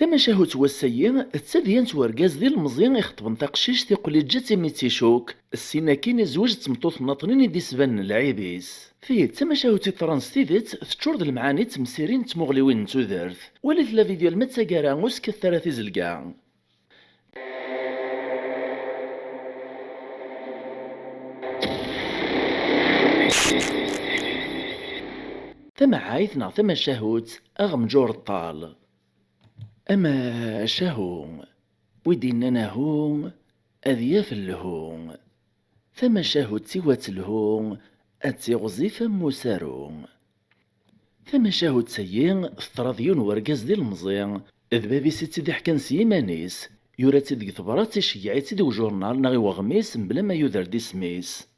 تماشاهوت والسيء تسديانت ورقاز ديال المزيان يخطبن تقشيش تيقول لي جاتي ميتيشوك السينا كاين زوج تمطوط مناطرين يدي سبان العيبيس فيه تماشاهوتي ترانستيديت تشورد المعاني تمسيرين تمغليوين تودرت وليت لا فيديو المتساقارا موسك الثلاثي زلقا ثم عايثنا ثم شهوت أغم جور الطال أما شهوم ويدينا هوم أذياف اللهوم ثم شهوت سوات الهوم أتيغزي فم ساروم ثم شهوت سيين الثراضيون ورقاز ديال المزيان ذبابي سيتي ضحكان حكان سيمانيس يوراتي ديك ثبرات شيعيتي دو جورنال ناغي وغميس بلا ما يودر دي سميس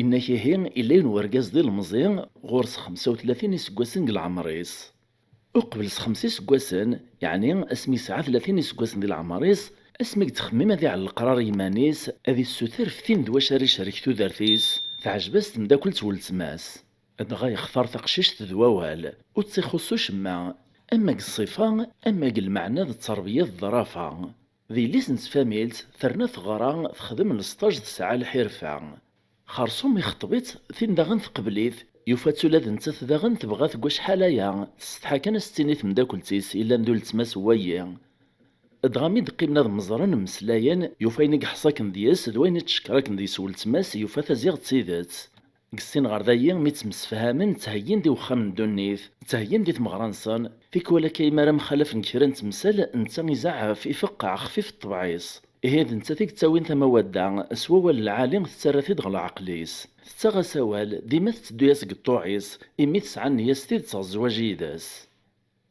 إن كيهين إلين ورقاز ديال المزيان غورس 35 سكواسن العمريس وقبل 5 سكواسن يعني اسمي ساعة 30 سكواسن ديال العمريس اسمك تخمم هذي على القرار يمانيس هذي السوثر في ثين دوا شريك دارتيس فعجبس تمداكل تولد سماس غا يختار تقشيش تدواوال وتسيخصو شما اما الصفة اما المعنى ذا التربية الظرافة ذي ليسنس فاميلت ثرنا ثغرا تخدم الستاج تسعى الحرفة خرصوم يخطبت ثين داغن تقبليث يوفاتو لاد نتا داغن تبغى تقواش حالايا تستحا كان ستيني تمداكلتيس الا ندول تسماس ويا دغامي دقيمنا مزران مسلايان يوفاينك حصاكن دياس دوين تشكراكن ديس ولتماس يوفا تزيغ تسيدات قسين غار دايا ميتمسفهامن تهيين دي وخام ندونيث تهيين دي تمغرانسان فيك ولا كيما راه مخالف نكيران تمثال انت يزعف يفقع خفيف الطبعيس هاد انت فيك تاوين تمودا سوا العالم تسرثي دغ العقليس تتغى سوال ديما تدوياس قطوعيس إمي تسعى نياس تيد تزواج يداس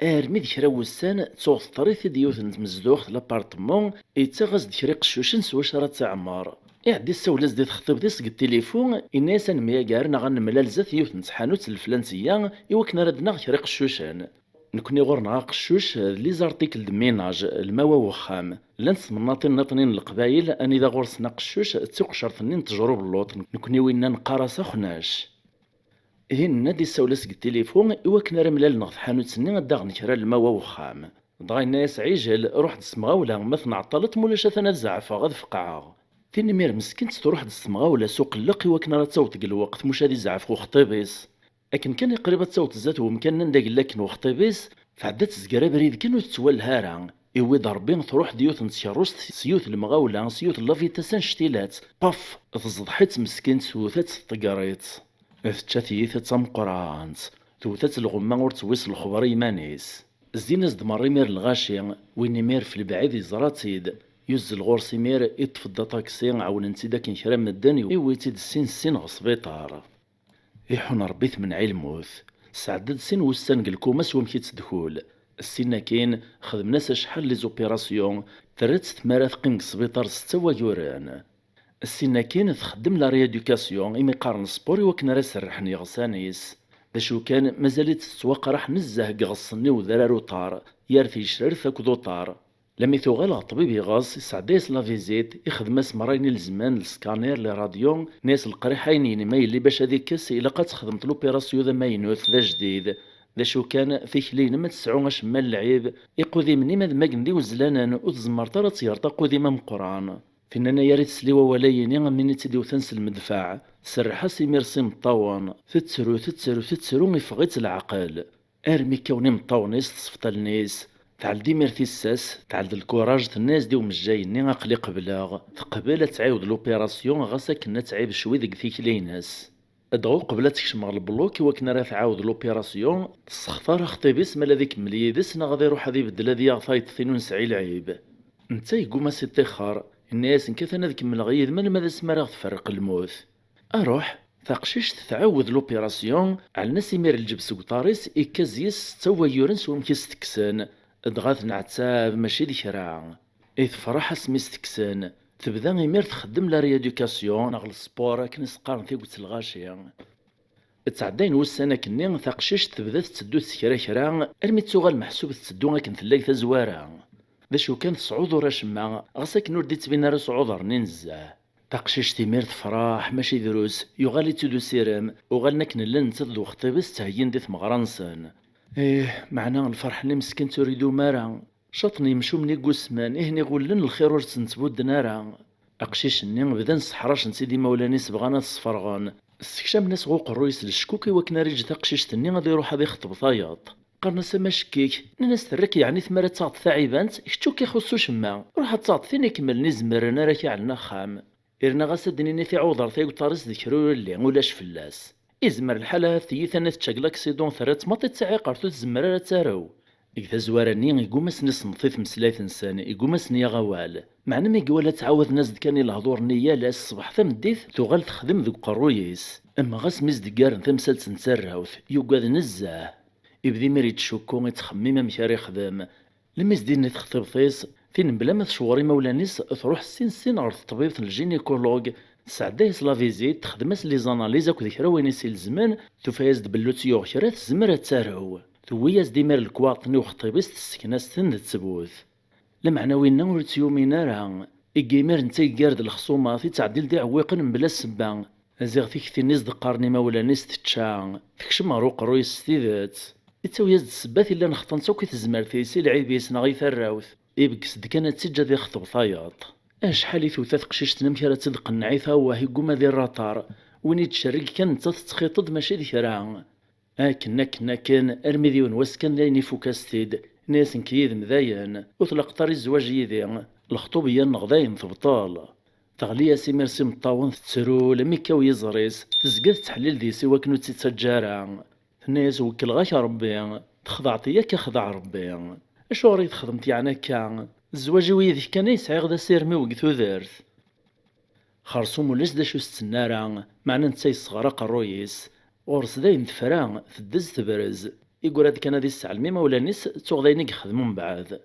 ارمي ذكرا وسان توغ طريث ديوث نتمزدوخ لابارتمون يتغاز ذكري قشوشن سوا شرا تعمر يعدي السولز دي تخطب ديس التليفون الناس مياقارنا غنملال زات يوث نتحانوت الفلانسية يوكنا ردنا ذكري قشوشن نكوني غورنا قشوش لي زارتيكل د ميناج الماوا وخام لانس مناطين نطنين القبايل اني ذا غورسنا قشوش تسوق شرطنين تجرب اللوط نكوني وينا نقارا خناش هين نادي سولس التليفون يوكنا رملال نغث حانوت سنين غدا غنكرا الماوا وخام دغا الناس عيجل روح دسمغاولا مثنى عطلت مولاش انا زعفا غاد فقعا فين مير مسكنت تروح دسمغاولا سوق اللقي وكنا راه تصوت الوقت مش هادي زعف وخطيبيس لكن كان قريبة تصوت الزات ومكان نداق لكن وخطيبيس فعدات زكرا بريد كانو تتوال الهارا إوي ضربين تروح ديوث نتشروس سيوث المغاولة سيوث لافيتاسان شتيلات باف تزضحيت مسكنت سوثات الطقاريت فتشاثيث تمقرانت توثات الغمة ور تويس الخبر يمانيس الزينز دمر مير الغاشي وين مير في البعيد يزراتيد يوز الغورسي مير يتفضى طاكسي عاون انتي داك نكرا مدان يويتيد السين غصبيطار يحون ربيت من علموث سعدد سين وستان قلكوماس ومكي تدخول السينا كاين خدمنا شحال لي زوبيراسيون ثرات ثمارات قيم سبيطار 6 ويوران السينا كاين تخدم لا ريادوكاسيون إمي قارن سبوري وكنا راه سرحني غسانيس داشو كان مازالت تسواق راح نزه قغصني وذرارو طار يارثي شرف اكدو طار لما ثوغال طبيب يغاص يسعديس لا فيزيت يخدم مرين الزمان السكانير لي راديون ناس القريحين ما يلي باش هذيك كاس الا قد خدمت لوبيراسيون ذا ماينوث ذا جديد ذا شو كان في كلين ما تسعو شمال العيب يقودي مني ماذ ما قندي وزلانان وتزمر ترى تيرتا قودي ما مقران فين انا يا ريت سليوا ولايني من تديو ثنس المدفع سرحا سيميرسي مطوان تتسرو يفغيت العقل ارمي كوني مطونيس تصفطلنيس تعال ديمير تيساس تعال الكوراج الناس ديو مجايني عقلي قبلاغ تقبل تعاود لوبيراسيون غاسا كنا تعيب شوي ديك فيكليناس ادغو قبل تكشمغ البلوك وكنا راه تعاود لوبيراسيون تسخطر خطيبيس مالا ديك مليدس غادي يروح هذي يبدل هذي غايط ثينو نسعي العيب انت يقوم سيتيخار الناس نكثنا ذيك من الغيظ من ماذا سما تفرق الموت اروح ثاقشيش تعاود لوبيراسيون على الناس يمير الجبس وطاريس إكازيس توا يورنس ومكيس تكسان دغاث نعتاب ماشي ذكرى إذ فرح سميس تكسان تبدا يمير تخدم لا ريادوكاسيون نغل السبور كنس قارن ثيقوت الغاشية تعدين وسانا كني ثاقشيش تبدا تسدو كرا ارمي تسوغال محسوب تسدو كنت تلاقي تزوارا ذا شو كان صعود وراشما غساك نور ديت بينا راه صعود رني نزاه تقشيش تيمير تفراح ماشي دروس يغالي تدو سيرام وغالنا كنلن نتذو خطيبس تهين ديت مغرانسان معنا الفرح اللي مسكن تريدو مارا شاطني يمشو مني قسمان إهني غولن الخير ور تنتبودنا راه. أقشيش-ني بدا نسحراش نسيدي مولانيس بغانا تصفرغان. استكشام ناس غو قرويس للشكوكي وكنا ريج تقشيش-ني غادي يروح هذا يخطب ثاياط. قرنا سما شكيك ناس ترك يعني ثمرة تعط ثعيبانت كشتو كيخصو شما روح تعط فين يكمل نزمر انا راكي على خام. إرنا غاسدني في عوضر ثايق طارس ذكرو اللي ولاش فلاس. إزمر الحالة ثيثا تشاكلاك سيدون ثرات ماطي تسعي قرتو تزمر تارو. إذا زوارني يقومسني صنطيت مسلايت إنسان يقومسني غوال معنى ما يقولا تعاود ناس كان الهضور نيا لا الصبح ثمديت تغال تخدم ذوك قرويس أما غاس مزدقار ثمسلت نسراوث يوقاد نزاه يبدي مريد شوكو يتخمم مشاري يخدم لما يزديني تخطب فيس فين بلا ما تشوري مولانيس تروح سين غير الطبيب الجينيكولوج تسعدايس لا فيزيت تخدمس لي زاناليز اكو ذكرى وين يسيل الزمان تفايز دبلوت يوغشرات زمرة تارعو ثوياز ديمار الكواطني وخطيبس تسكناس تند تسبوث لمعنى وين نور تيومينا راه إيجيمير نتاي قارد الخصومات تعديل دي عويقن بلا سبان أزيغ فيك ثينيز دقارني مولانيس تتشان تكشم عروق رويس ستيذات يتساوياز السبات إلا نخطن سوكي تزمر ثيسي العيبيس نغي ثراوث إبكس دكانت تسجى ذي خطب ثاياط حالي ثوثات قشيشتنا مكارا تدق النعيثة وهي قوما ذي الرطار وين يتشرق كان تتخيطد ماشي ذي كرا كنا كان أرمي ذيون واسكن لين يفوكاستيد ناس كيد مذاين وطلق طاري الزواج يذي الخطوبية نغضاين ثبطال تغليا سي ميرسي مطاون تسرو لميكا ويزريس تزقد تحليل ذي سوا كنو تتسجارا الناس وكل غاك ربي تخضعتي ياك خضع ربي اشو ريت خدمتي يعني كان الزواج ويذي كان يسعي غدا سيرمي وقثو ذارث خرصوم ولاش دا شو ستنارا معنا نتاي صغارا قرويس غورس داين تفرا تدز تبرز يقول هاد كان هادي السعلمي مولانيس توغدايني يخدمون بعد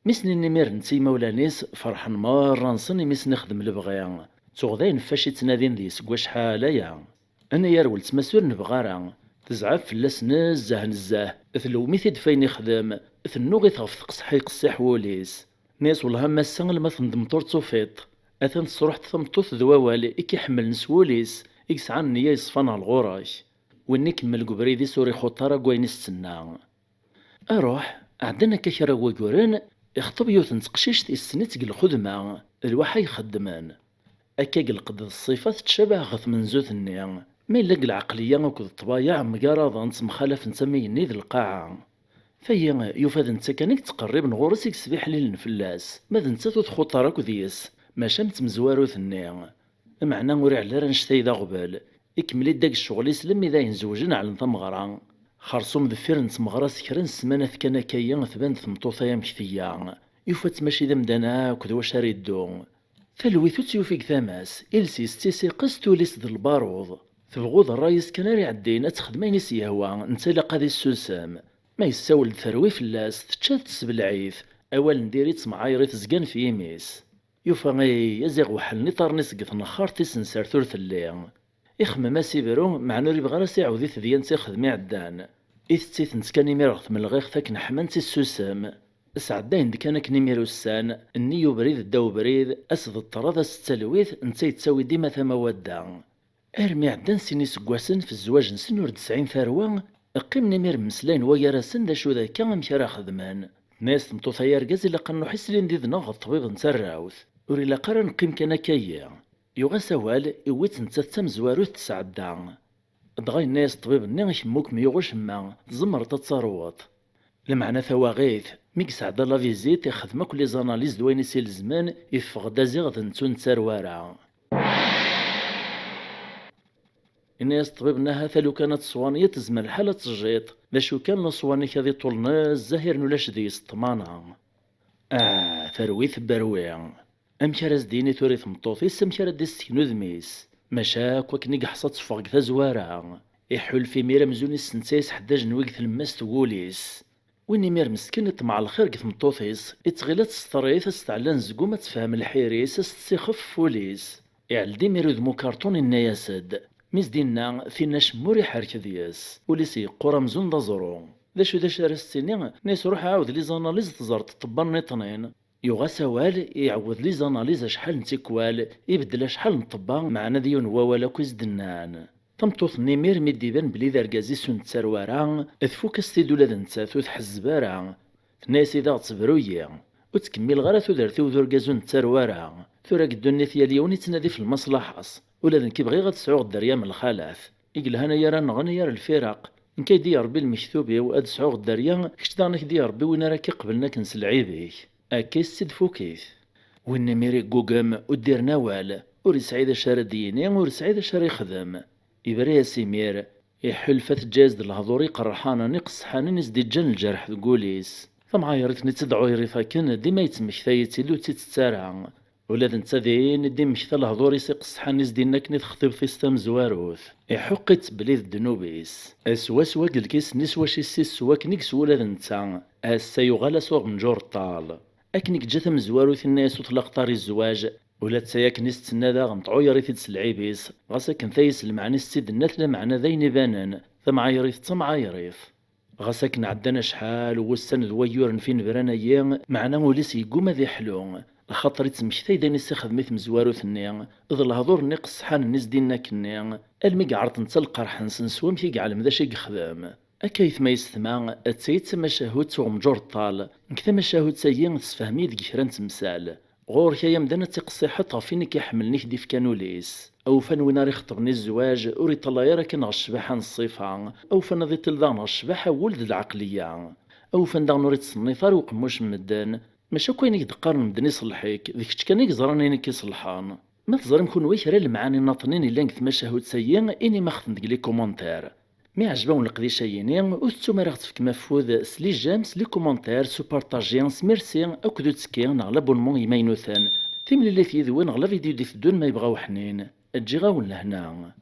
ميسني نمير نتي مولانيس فرحان مرة نصني ميس نخدم البغيان توغداين فاشي تنادين ذي سكوا شحالايا انا يا رولت مسور نبغارا تزعف فلاس نزاه ثلو ميثيد فين يخدم ثنو غي تغف تقصحي قصيح ووليس ناس والله ما السنغ لما تندم طور تصوفيط اثن تصروح ثمطوث ذواوالي إكي حمل نسوليس إكسعان نيا يصفان على الغوراش وإني كمل قبريدي سوري خوطارا قوين السنة أروح عندنا كثيرا وقورين يخطب يوثن تقشيشت السنة الخدمة الواحد يخدمان أكا قد الصفات تشبه غث من زوث النيا ما يلق العقلية وكذ الطبايع مقارضة مخالف نسمي ذي القاعة فهي يفاد انت كانك تقرب نغورس يكسبيح ليل نفلاس ماذا انت تخطر كذيس ما شمت مزوارو ثنيا معنى وري على رنشتي ذا غبال يكمل داك الشغل يسلم اذا ينزوجن على نظام غران خرصوم ذفير نتمغرا سكرن سمانة كان كيا ثبان ثمطوطا يا مكثيا يفات ماشي ذا مدانا كذا واش ريدو فالويثو تيوفيك ثاماس إلسي ستيسي قستو ليس ذا البارود تبغوض الرايس كان ري عدينا تخدمين يسيهوا انت لاقا ذي السوسام ما يساول ثروي فلاس تشات تسبلعيث أول نديريت معايري تزقان في يميس يوفا غي يزيغ وحل نطار نسقط نخار تيسنسار ثلث الليل يخمم سيبرو مع نوري بغرا سيعودي ثديان تيخدمي عدان إثتيث نتكاني ميرغث من الغيخ ثاك نحمان تيسوسام سعداين دكانا كنيميرو السان النيو بريد داو بريد أسد الطرادة ستلويث نتا يتساوي ديما ثما ودا أرمي عدان سيني سقواسن في الزواج نسن ور 90 ثروة قيم نمير مسلين ويراسن دا شو ذا كان مشارا خدمان ناس تمطوطا يرقز إلا قنو حسلين دي ذنغ الطبيب نتراوث وري لا قرا نقيم كان كايا يوغا سوال إويت نتا تمزواروث تسعدا دغاي الناس طبيب ني يشموك ميوغش ما تزمر تتصاروط لمعنى ثواغيث ميك سعدا لا فيزيت يخدم كل لي زاناليز دوين يسيل الزمان يفغ دا زيغ نتو نتاروارا الناس طبيب نها لو كانت صوانية تزمر الحالة تجيط لاشو كان صواني كذي طول ناس زاهر نولاش ذي سطمانا ثرويث برويع أمكارز ديني توريث مطوفيس أمكار دي السكنو ذميس مشاك وكني قحصات فاق ثزوارا يحول في ميرا مزوني السنسيس حداج نويقث الماس تقوليس ويني مير مسكين مع الخير قث مطوفيس يتغيلات ستريث استعلان زقومة تفهم الحيريس استسيخف فوليس يعلدي ميرو ذمو كارتون النياسد ميز دينا فينا شموري حرك دياس وليسي قرى مزون دازرو ذا شارستيني ناس روح عاود لي زاناليز تزارت طبان نيطنين يوغا سوال يعوض لي زاناليز شحال نتيكوال يبدل شحال نطبا معنا ديون ولا كويز دنان تمطوث نيمير ميديبان بلي ذا ركازي سون تسروارا اثفوك استيدو لذا نتا ثوث حزبارا ناس إذا غتبرويا وتكمل غير تودرتي وذركازون التروارة ثورا قدو ثيال يوم يتنادي في المصلحة ولا ذن كيبغي غتسعو الدريا من الخلاث يقول هنا يرى نغني يرى الفرق إن كيدي ربي المكتوبي وأد سعو الدريا كش دانك دي ربي وين راكي قبلنا كنسلعي بيك أكيس تدفو كيف وإن ميري قوقم ودير نوال ور سعيد شارديني ور سعيد شاري خدم إبريا سيمير يحلفت جاز الهضور يقرحانا نقص حانين يزدي جن الجرح ذقوليس فمعايرتني تدعو يريفا كان ديما يتمكثايتي لو تتسارع ولاد نتا ذين دي مكثا الهضور يسيقص حانيز دينا كني تخطيب في ستام زواروث يحقت بليد الدنوبيس اسوا سوا الكيس نسوا شي سيس سوا كنيكس ولاد نتا اسا يغالا سوغ من جور طال اكنيك جات مزواروث الناس وطلق طاري الزواج ولا تسايا كنيس تسنادا غنطعو يريث تسلعيبيس غاسا كنثايس المعني السيد الناثلا معنى ذين بانان ثمعايريث تمعايريث غاسا كنعدانا شحال ووسان ذويور فين برانايا معنا وليس يقوم ذي حلو لخاطر يتمشتاي داني خدمت مزوارو ثنيا ذ الهضور نقص حان الناس دينا كنيا المي عرض نتا القرح نسوام كي يعلم ذا شي يخدم اكايث ما يستمع اتسيت مشاهود توم جور طال نكتا مشاهود سيين تسفهمي ذي كفران تمثال غور كايا مدانا تيقصي حتى فين كيحملني كدي في كانوليس او فان وين راه يخطبني الزواج وري طلا يرا كان الشباحه الصفه او فان ذي تلذان الشباحه ولد العقليه او فان دا نوري تصنيفار وقموش مدان ماشا كاين يدقر مدني يصلحيك ذيك كان يزراني كيصلحان ما تزرم كون ويكرا المعاني ناطنين الا نكت مشاهد سيئين اني ما خدم ديك لي كومونتير مي عجبهم القديشايني وستو راه تفك مفوذ سلي جامس لي كومونتير سو بارطاجيان سميرسي اكدو تسكين على بونمون يمينوثان تيملي اللي في يدوين على فيديو دي فدون ما يبغاو حنين تجي غاون لهنا